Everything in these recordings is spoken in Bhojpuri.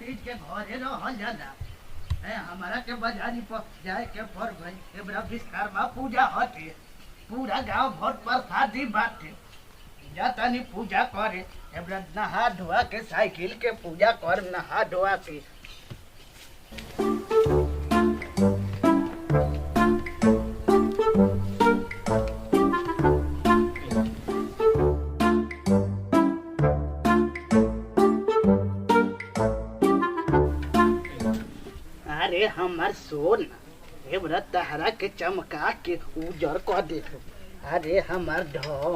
चीज के घरे रहल जाला। हमारा के बाजारी पर जाए के पर भाई एबरा विश्वकर्मा पूजा होते, पूरा गांव भर प्रसादी बाटे। जाता नहीं पूजा करे एबरा नहा धोआ के साइकिल के पूजा कर नहा धोआ के। अरे हमार सोन एबरा तहरा के चमका के उजर कर दे। अरे हमार ढोल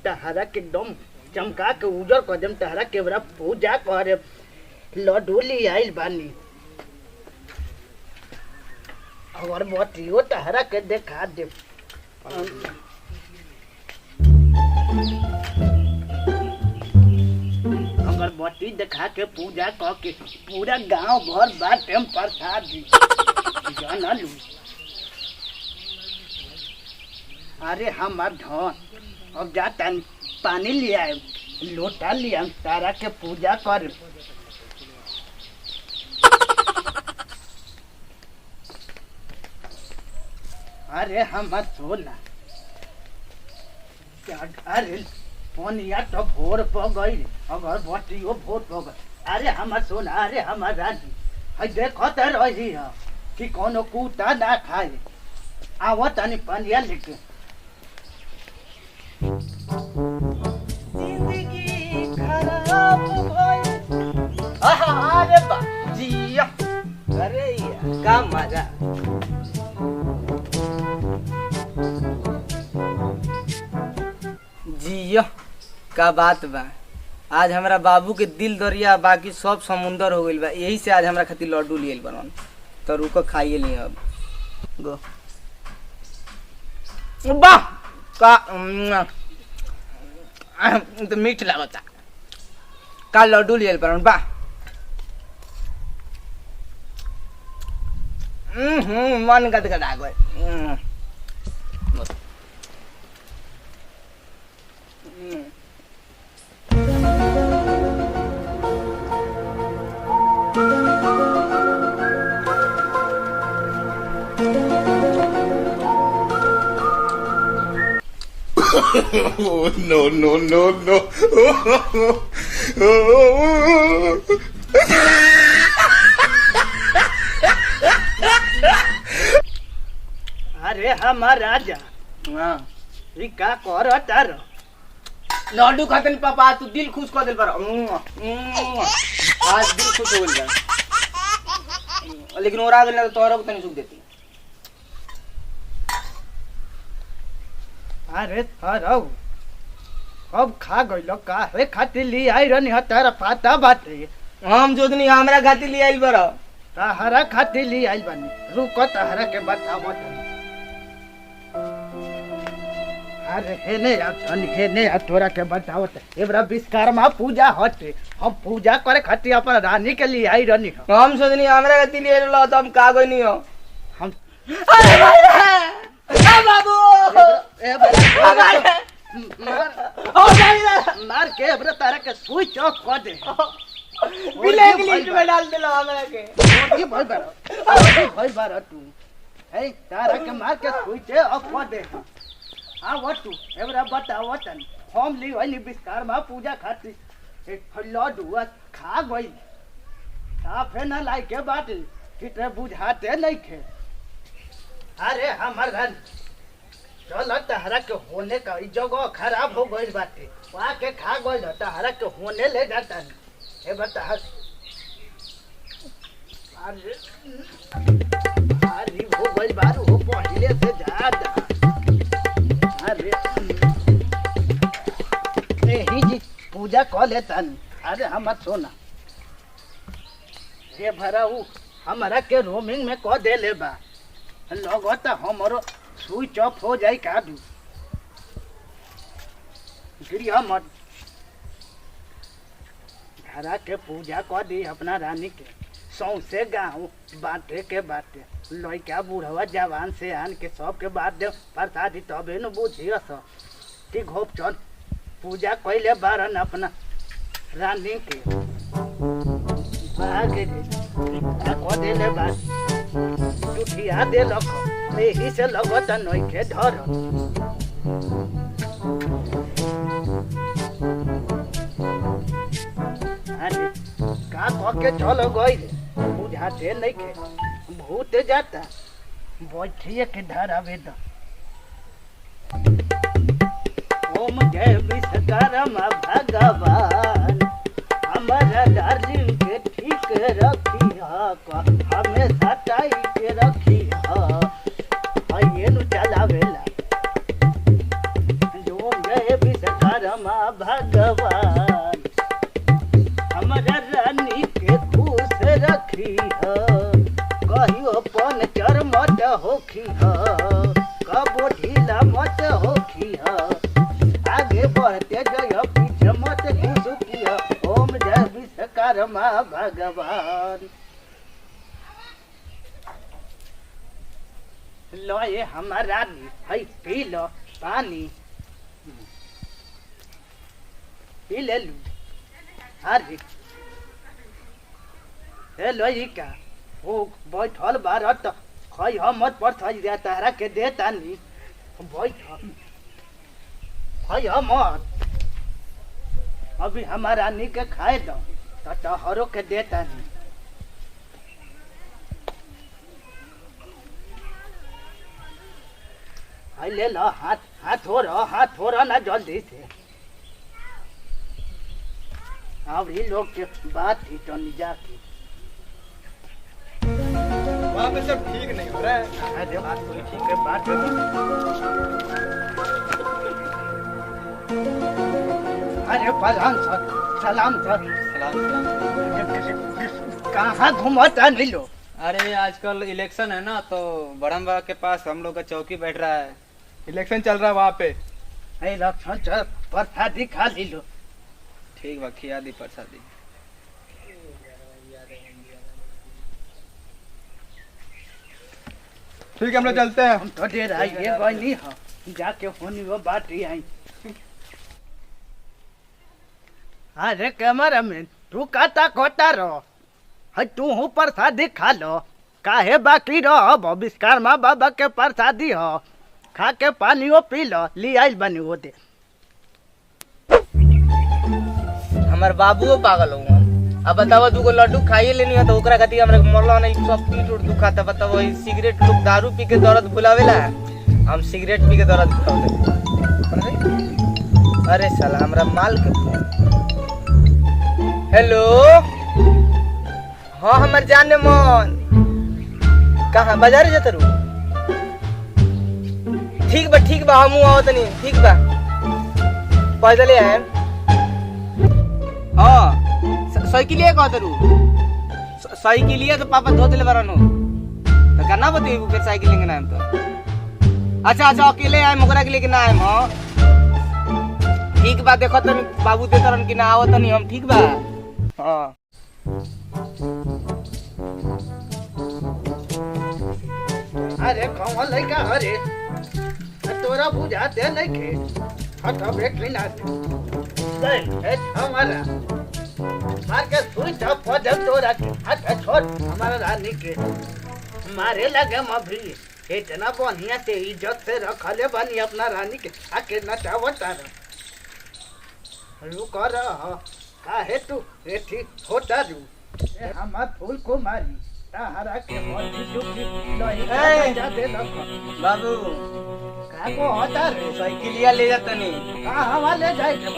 तहरा के एकदम चमका के उजर कर देम। तहरा के एबरा पूजा करे लड्डू ले आइल बानी और बतियो तहरा के देखा दे। अगरबत्ती देखा के पूजा क के पूरा गांव भर बाटे प्रसाद दी जानलू। अरे हमार धन अब जाता पानी ले आए लोटा ले आए तारा के पूजा कर। अरे हमार सोना अरे पनिया तो भोर प गई अगर बटियो भोर प गई। अरे हमार सोना अरे हमार राजी है देखत रही है कि कोनो कुत्ता ना खाए। आवत तनी पनिया लेके। जिंदगी खराब भई अरे बा जिया। अरे यार का मजा। जिया का बात बा। आज हमरा बाबू के दिल दरिया बाकी सब समुंदर हो गइल बा। यही से आज हमरा खातिर लड्डू लियल बनन तो रुको खाइए लिए अब गो। वाह का तो मीठ लागता का लड्डू लियल बनन बा। मन गदगदा गए। Oh, no, no, no, no. अरे हमार राजा हां ई का कर तार लड्डू खाते नहीं पापा तू दिल खुश कर दिल पर आज दिल खुश हो गया। लेकिन और आ गया तो तोरा को तनी सुख देती। अरे थरौ अब खा गइल का है खातिर ली आई रहनी ह तारा पाता बाटे। हम जोदनी हमरा खातिर ले आइल बरा तहरा खातिर ली आई बानी रुको तहरा के बतावो। अरे हेने तोरा के बताओ एबरा विश्वकर्मा पूजा हटे। हम पूजा करे खातिर अपन रानी के लिए आई रहनी ह। हम सोचनी हमरा खातिर ले आइल तो हम का गई नहीं हो। हम अरे बाबू मार के एबरा तारा के स्विच ऑफ कर दे। ब्लैक लिस्ट में डाल देला हमरा के। ओही भाई बार तू ए तारा के मार के स्विच ऑफ कर दे। हाँ वटू एबरा बताओ तन हम ली वही विश्वकर्मा पूजा खातिर एक लड्डू खा गई साफे ना लाई के बात कितने बुझाते नहीं खे। अरे हमार घर चल तहरा के होने का जगह खराब हो गई बाटे वहाँ के खा गई तहरा के होने ले जाता है। बता अरे हो गई बारू हो पहले से ज्यादा। अरे ही जी पूजा कर लेता। अरे हम सोना ये भरा हमारा के रोमिंग में कह दे ले बा लगता हमारो स्विच ऑफ हो जाए का दू गिरिया मत। धरा के पूजा कर दी अपना रानी के सौसे गाँव बाटे के बाटे लड़का बूढ़वा जवान से आन के सबके बात दे प्रसादी तबे न बुझिए सब कि घोप चल पूजा कैले बारन अपना रानी के। आगे दे को दे ले बात जुठिया दे लख एही से लगत नई के धर अरे का के चल गइल बुझाते नहीं के भूत जाता बैठिए के धरावे द ओम जय विश्वकर्मा भगवान हमारा दार्जिलिंग के ठीक रखी हमेशा टाई के रखी ये नु चलावेला ओम जय विश्वकर्मा भगवान हमारा रानी के खुश रखी कहियो पन चर मत होखी कबो ढीला मत होखी आगे बढ़ते जय पीछे मत घुसुकी ओम जय विश्वकर्मा भगवान लो ये हमारा है पी लो पानी पी ले लू अरे हे लो ये का ओ बैठल बारत खई हम मत पर थई दे तारा के देता नी बैठ खई हम मत अभी हमारा नी के खाए दो तहरो के देता नी आई ले लो हाथ हो ना जल्दी से अब ये लोग के बात ही तो नहीं जाती वहाँ पे सब ठीक नहीं हो रहा है। अरे बात कोई ठीक है बात अरे प्रधान सर सलाम सर कहाँ घुमाता नहीं लो अरे आजकल इलेक्शन है ना तो बड़म बाबा के पास हम लोग का चौकी बैठ रहा है। इलेक्शन चल रहा है वहाँ पे। लक्षण सर प्रसादी खा ली लो ठीक बा खिया दी प्रसादी। ठीक है हम लोग चलते हैं। हम तो देर आई ये कोई नहीं हो जाके होनी वो बात ही आई अरे कैमरा मैन तू काता खोता रहो है तू हूँ प्रसादी खा लो काहे बाकी रहो विश्वकर्मा बाबा के प्रसादी हो खा के पानी वो पी लो ली आई बनी वो दे हमार बाबुओ पागल हो अब बताओ दूगो लड्डू खाइए लेनी है तो ओकरा खातिर हमरा मरला नहीं सब पीठ उठ दुखाता बताओ वही सिगरेट लोग दारू पी के दर्द भुलावेला हम सिगरेट पी के दर्द भुलावे अरे साला हमरा माल के हेलो हाँ हमर जाने मन कहाँ बाजार जाते रू ठीक बा हमू आओ तनी ठीक बा पैदल आए हाँ साइकिलिया कहते रू साइकिलिया तो पापा धो दिले बारन तो करना बताइए फिर साइकिल लेके ना तो अच्छा अकेले आए मोकरा के लेके ना आए हाँ ठीक बा देखो तनी बाबू देतरन कि ना आवत नहीं हम ठीक बा हाँ अरे कौन लड़का अरे तोरा बुझाते नहीं के हटा बैठ लेना हमारा मार के सुई था पदम तोरा के हट छोड़ हमारा रानी के मारे लगे मभी इतना बढ़िया से इज्जत से रखले बनी अपना रानी के आके नचावता रू कर काहे तू एठी होता रू हमार फूल को मारी ताहरा के मोती दुखी लही जा दे लखो बाबू का को होता रे साइकिलिया ले जाता नहीं कहां वाले जाए के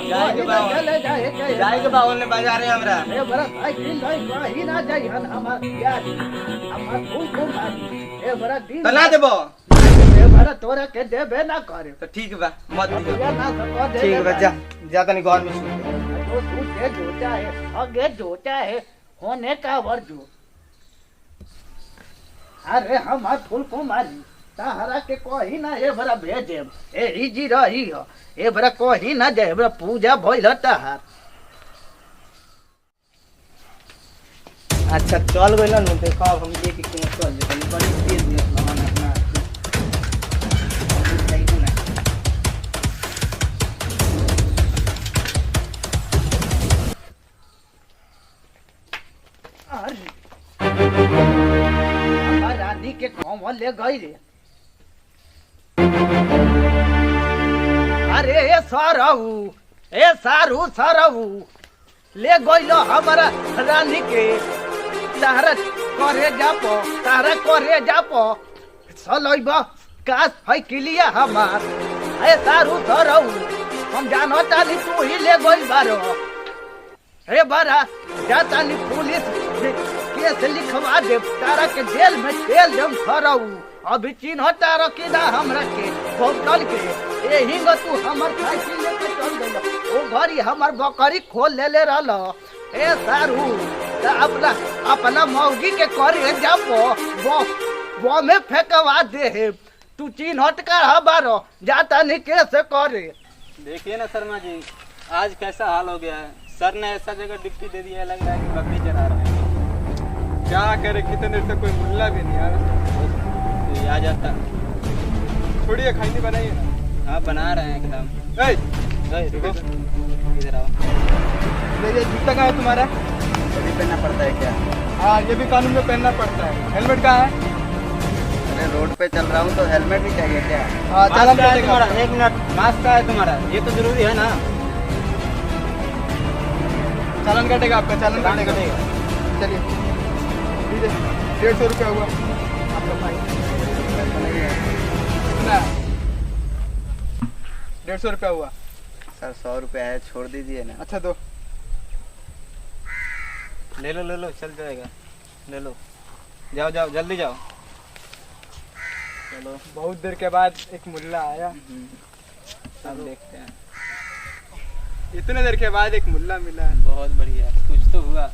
ले जाए के बावन ने बाजार है हमरा ए बड़ा साइकिल लई कहीं ना जाई हमार यार हमार फूल को मारी ए बड़ा दिन तो ना देबो ए बड़ा तोरा के देबे ना करे तो ठीक बा मत दियो या ना सको दे ठीक बा जा तनी घर में तो तू दे जोता है आगे जोता है होने का वर्जो अरे हमार फूल को मारी ताहरा के कोही ना ए बड़ा भेजे ए इजी रही हो ए बड़ा कोही ना जाए बड़ा पूजा भइल ताहार अच्छा चल गइल न देखो अब हम ये कि क्यों चल जे बड़ी तेज न लगाना अपना कौन ले गई रे? अरे ए सारू सरऊ ले गइलो हमारा रानी के तारा करे जापो सलैब काश फैकिलिया हमार। ए सारू सरऊ हम जानो ताली तू ही ले गइल बारो। हे बारा जाताली पुलिस केस लिखवा दे तारा के जेल में ठेल देम सरऊ। अभी चिन्ह तारा के ना हमरा के होटल के एही गो तू हमर साइकिल लेके चल गइल। ओ घरी हमर बकरी खोल ले रहल। ए सारू त अपना मौगी के करे जापो वो में फेंकवा दे। तू चिन्हट का हबारो जाता नहीं कैसे करे। देखिए ना शर्मा जी, आज कैसा हाल हो गया है। सर ने ऐसा जगह डिप्टी दे दिया है, लग रहा है कि बकरी चरा रहे हैं। क्या करे, कितने देर से कोई मुल्ला भी नहीं आ रहा। तो आ जाता। छोड़िए, खाई बनाइए ना। हाँ बना रहे हैं एकदम। रुको, इधर आओ। ये जूता कहाँ है तुम्हारा? ये भी पहनना पड़ता है क्या? हाँ, ये भी कानून में पहनना पड़ता है। हेलमेट कहाँ है? अरे रोड पे चल रहा हूँ तो हेलमेट भी चाहिए क्या? हाँ, चालान कटेगा तुम्हारा। 1 मिनट, मास्क का है तुम्हारा, ये तो जरूरी है ना। चालान कटेगा आपका, चालान कटेगा। चलिए, 150 रुपया हुआ आपका फाइन। 150 रुपया हुआ सर। 100 रुपया है, छोड़ दीजिए ना। अच्छा दो, ले लो, चल जाएगा। ले लो, जाओ जल्दी जाओ। चलो, बहुत देर के बाद एक मुल्ला आया। अब देखते हैं। इतने देर के बाद एक मुल्ला मिला। बहुत बढ़िया, कुछ तो हुआ।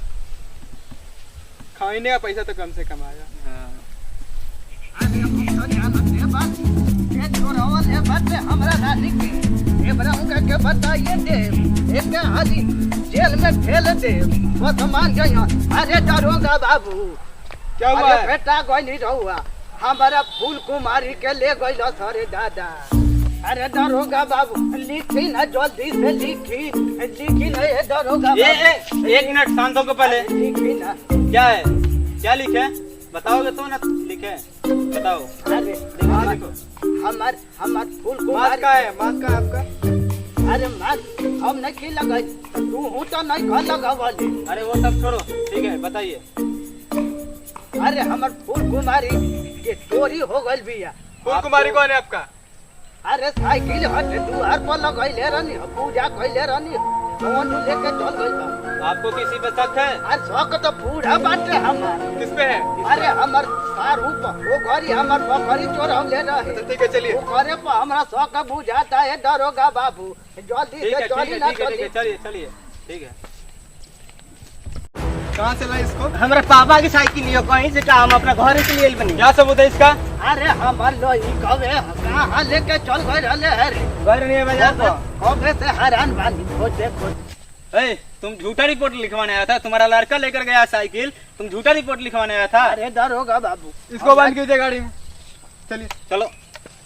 खाने का पैसा तो कम से कम आया। हाँ। हमरा रानी के बताइए दे एक हाली जेल में ठेल दे वो मान गया। अरे डरोगा बाबू, क्या हुआ है? बेटा कोई नहीं रहुआ, हमारा फूल कुमारी के ले गइल सारे दादा। अरे दरोगा बाबू लिखी ना, जल्दी से लिखी ना। ये दरोगा बाबू 1 मिनट, शांत होकर पहले लिखी ना। क्या है, क्या लिखे बताओगे तो ना। लिखे बताओ। अरे देखो, हमार फूल मास्क कुमारी का है, मास्क का आपका। अरे मास्क हम नहीं लगाई, तू हूँ तो नहीं घर लगावली। अरे वो सब छोड़ो, ठीक है बताइए। अरे हमार फूल कुमारी के चोरी हो गई बिया। फूल कुमारी कौन है आपका? अरे साइकिल हट दुआर पर लगैले रहनी, पूजा कैले रहनी, फोन लेके चल गइल बा। आपको किसी पे शक है? आज शौक तो पूरा बाटे हमार। किस पे है? अरे हमार सारू पर वो घरी हमार बकरी चोर हम ले रहे। ठीक है चलिए। वो करे पर हमरा शौक बुझाता है दरोगा बाबू, जल्दी से चली ना चली। चलिए ठीक है। कहाँ से ला इसको? हमारे पापा की साइकिल लियो, कहीं से काम अपना घर के लिए बनी। क्या सबूत है इसका? अरे हमार लोई कवे कहाँ लेके चल गए रहले है रे। घर नहीं है बाजार को। कवे से हैरान बानी खोजे खोज। ए, तुम झूठा रिपोर्ट लिखवाने आया था। तुम्हारा लड़का लेकर गया साइकिल, तुम झूठा रिपोर्ट लिखवाने आया था। अरे दरोगा बाबू इसको बंद कीजिए गाड़ी में। चलिए चलो।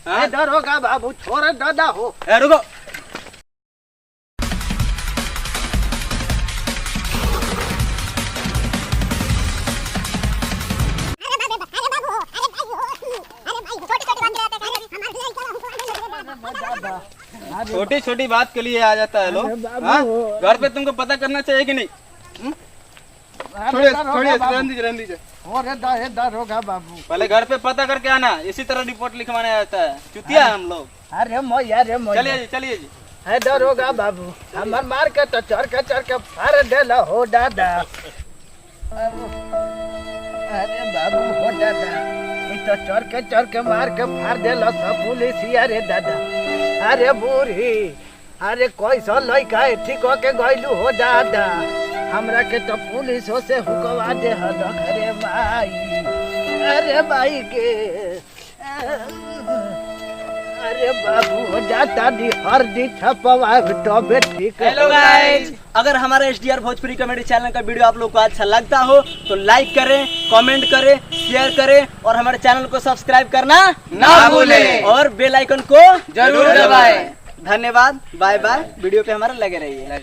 अरे दरोगा बाबू छोड़ दादा हो। रुको, छोटी छोटी बात के लिए आ जाता है लोग। हाँ? घर पे तुमको पता करना चाहिए कि नहीं? छोड़िए, रहने दीजिए। अरे दरोगा बाबू पहले घर पे पता करके आना, इसी तरह रिपोर्ट लिखवाने आता है। चुतिया है हम लोग। अरे मोया रे मोया। चलिए जी। है दरोगा बाबू हमार मार के तो चढ़ के फाड़ देला हो दादा। अरे बाबू हो दादा, ये तो चढ़ के मार के फाड़ देला सब पुलिसिया रे दादा। अरे बूढ़ी, अरे कैसा लड़का ठीक के गइलू हो दादा। हमरा के तो पुलिसों से हुकवा दे हलक रे माई। अरे माई के अरे बाबू हो जाता दी हर दी छपवा तो बे ठीक है। हेलो गाइस, अगर हमारा एसडीआर भोजपुरी कॉमेडी चैनल का वीडियो आप लोग को अच्छा लगता हो तो लाइक करें, कमेंट करें, शेयर करें और हमारे चैनल को सब्सक्राइब करना ना भूलें और बेल आइकन को जरूर दबाएं। धन्यवाद, बाय बाय। वीडियो पे हमारे लगे रहिए।